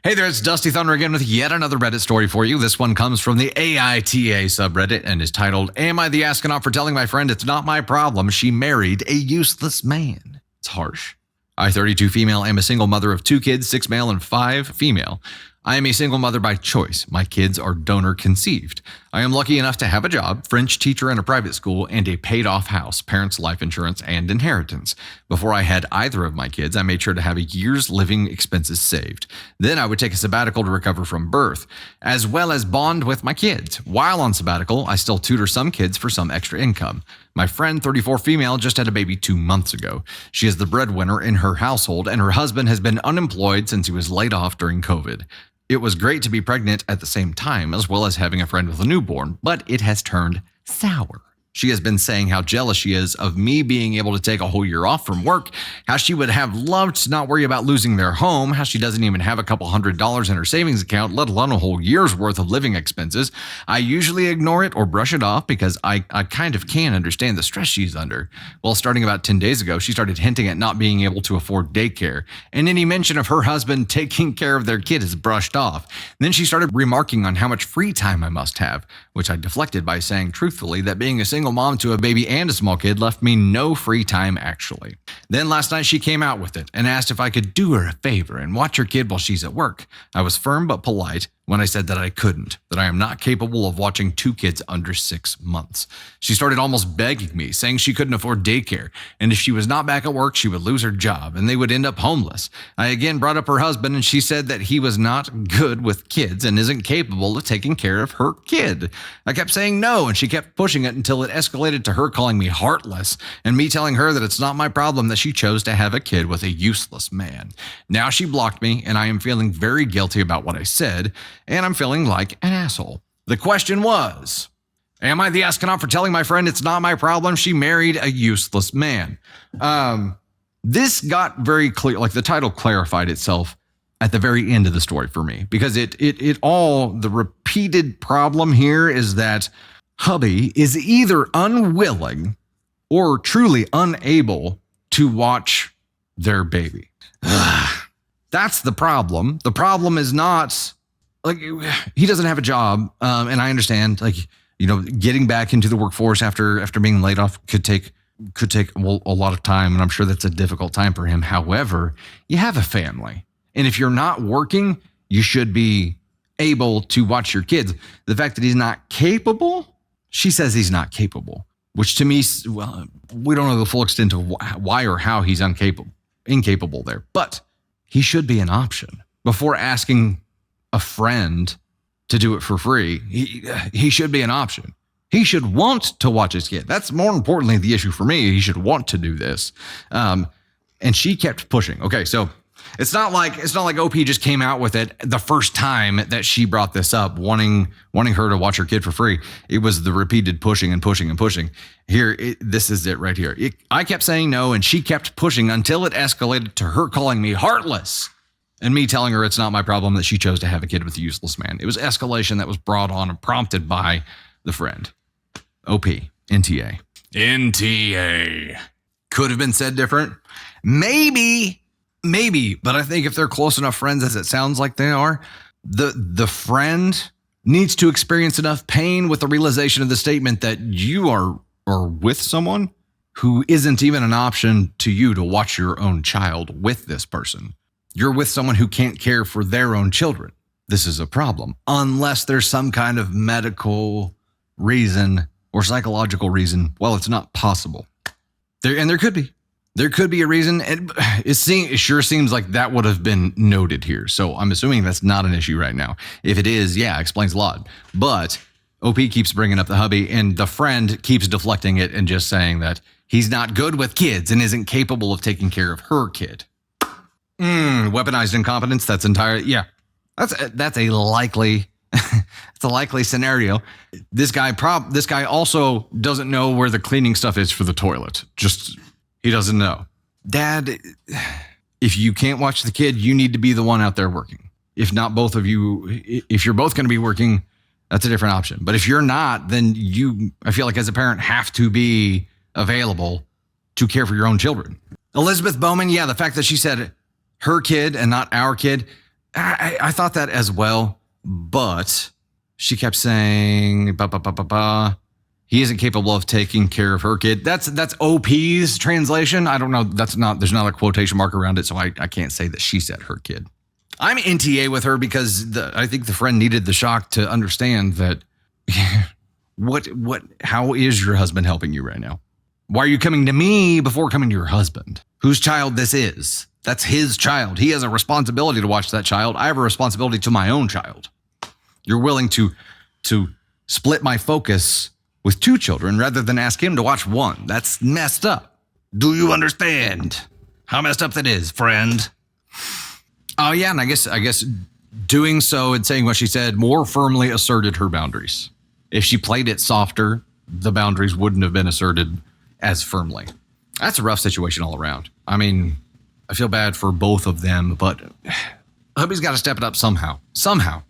Hey there, it's Dusty Thunder again with yet another Reddit story for you. This one comes from the AITA subreddit and is titled, Am I the Astronaut for Telling My Friend It's Not My Problem She Married a Useless Man? It's harsh. I, 32 female, am a single mother of 2 kids, 6 male and 5 female. I am a single mother by choice. My kids are donor conceived. I am lucky enough to have a job, French teacher in a private school, and a paid-off house, parents' life insurance, and inheritance. Before I had either of my kids, I made sure to have a year's living expenses saved. Then I would take a sabbatical to recover from birth, as well as bond with my kids. While on sabbatical, I still tutor some kids for some extra income. My friend, 34 female, just had a baby 2 months ago. She is the breadwinner in her household, and her husband has been unemployed since he was laid off during COVID. It was great to be pregnant at the same time, as well as having a friend with a newborn, but it has turned sour. She has been saying how jealous she is of me being able to take a whole year off from work, how she would have loved to not worry about losing their home, how she doesn't even have a couple $100s in her savings account, let alone a whole year's worth of living expenses. I usually ignore it or brush it off because I kind of can understand the stress she's under. Well, starting about 10 days ago, she started hinting at not being able to afford daycare, and any mention of her husband taking care of their kid is brushed off. Then she started remarking on how much free time I must have, which I deflected by saying truthfully that being a single mom to a baby and a small kid left me no free time actually. Then last night she came out with it and asked if I could do her a favor and watch her kid while she's at work. I was firm but polite when I said that I couldn't, that I am not capable of watching 2 kids under 6 months. She started almost begging me, saying she couldn't afford daycare, and if she was not back at work, she would lose her job, and they would end up homeless. I again brought up her husband, and she said that he was not good with kids and isn't capable of taking care of her kid. I kept saying no, and she kept pushing it until it escalated to her calling me heartless, and me telling her that it's not my problem that she chose to have a kid with a useless man. Now she blocked me, and I am feeling very guilty about what I said, and I'm feeling like an asshole. The question was, am I the astronaut for telling my friend it's not my problem she married a useless man? This got very clear, like the title clarified itself at the very end of the story for me, because the repeated problem here is that hubby is either unwilling or truly unable to watch their baby. That's the problem. The problem is not like he doesn't have a job, and I understand, like, you know, getting back into the workforce after being laid off could take a lot of time, and I'm sure that's a difficult time for him. However, you have a family, and if you're not working, you should be able to watch your kids. The fact that he's not capable, she says he's not capable, which to me, well, we don't know the full extent of why or how he's incapable there, but he should be an option. Before asking a friend to do it for free, he should be an option. He should want to watch his kid. That's more importantly the issue for me. He should want to do this. And she kept pushing. Okay, so it's not like OP just came out with it the first time that she brought this up, wanting her to watch her kid for free. It was the repeated pushing and pushing and pushing. Here, this is it right here. I kept saying no, and she kept pushing until it escalated to her calling me heartless and me telling her it's not my problem that she chose to have a kid with a useless man. It was escalation that was brought on and prompted by the friend. OP, NTA. NTA. Could have been said different. Maybe, but I think if they're close enough friends as it sounds like they are, the friend needs to experience enough pain with the realization of the statement that you are with someone who isn't even an option to you to watch your own child with this person. You're with someone who can't care for their own children. This is a problem, unless there's some kind of medical reason or psychological reason. Well, it's not possible. There could be a reason. It sure seems like that would have been noted here. So I'm assuming that's not an issue right now. If it is, yeah, explains a lot. But OP keeps bringing up the hubby, and the friend keeps deflecting it and just saying that he's not good with kids and isn't capable of taking care of her kid. Weaponized incompetence. That's entirely, yeah. That's a likely it's a likely scenario. This guy also doesn't know where the cleaning stuff is for the toilet. He doesn't know. Dad, if you can't watch the kid, you need to be the one out there working. If not both of you, if you're both going to be working, that's a different option. But if you're not, then I feel like as a parent, have to be available to care for your own children. Elizabeth Bowman, yeah, the fact that she said her kid and not our kid, I thought that as well, but she kept saying, he isn't capable of taking care of her kid. That's OP's translation. I don't know. There's not a quotation mark around it, so I can't say that she said her kid. I'm NTA with her because I think the friend needed the shock to understand that how is your husband helping you right now? Why are you coming to me before coming to your husband? Whose child this is? That's his child. He has a responsibility to watch that child. I have a responsibility to my own child. You're willing to split my focus with 2 children rather than ask him to watch 1. That's messed up. Do you understand how messed up that is, friend? Oh yeah, and I guess doing so and saying what she said more firmly asserted her boundaries. If she played it softer, the boundaries wouldn't have been asserted as firmly. That's a rough situation all around. I mean, I feel bad for both of them, but hubby's got to step it up somehow. Somehow.